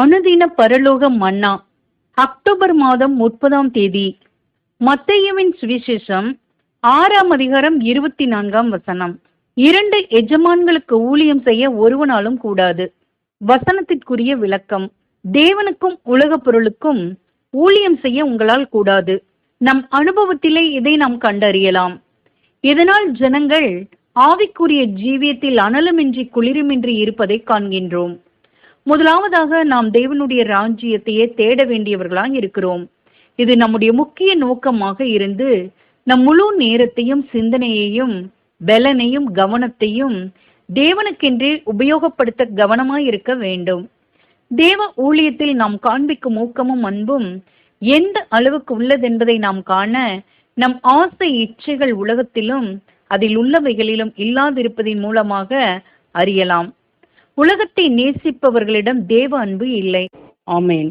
அனுதின பரலோக மன்னா. அக்டோபர் மாதம் 30ஆம் தேதி. மத்தேயுவின் சுவிசேஷம் 6ஆம் அதிகாரம் 24ஆம் வசனம். 2 எஜமான்களுக்கு ஊழியம் செய்ய ஒருவனாலும் கூடாது. வசனத்திற்குரிய விளக்கம். தேவனுக்கும் உலக பொருளுக்கும் ஊழியம் செய்ய உங்களால் கூடாது. நம் அனுபவத்திலே இதை நாம் கண்டறியலாம். இதனால் ஜனங்கள் ஆவிக்குரிய ஜீவியத்தில் அனலமின்றி குளிருமின்றி இருப்பதை காண்கின்றோம். முதலாவதாக நாம் தேவனுடைய ராஜ்யத்தையே தேட வேண்டியவர்களாய் இருக்கிறோம். இது நம்முடைய முக்கிய நோக்கமாக இருந்து நம் முழு நேரத்தையும் சிந்தனையையும் பலனையும் கவனத்தையும் தேவனுக்கென்றே உபயோகப்படுத்த கவனமாய் இருக்க வேண்டும். தேவ ஊழியத்தில் நாம் காண்பிக்கும் ஊக்கமும் அன்பும் எந்த அளவுக்கு உள்ளதென்பதை நாம் காண நம் ஆசை இச்சைகள் உலகத்திலும் அதில் உள்ளவைகளிலும் இல்லாதிருப்பதின் மூலமாக அறியலாம். உலகத்தை நேசிப்பவர்களிடம் தேவ அன்பு இல்லை. ஆமேன்.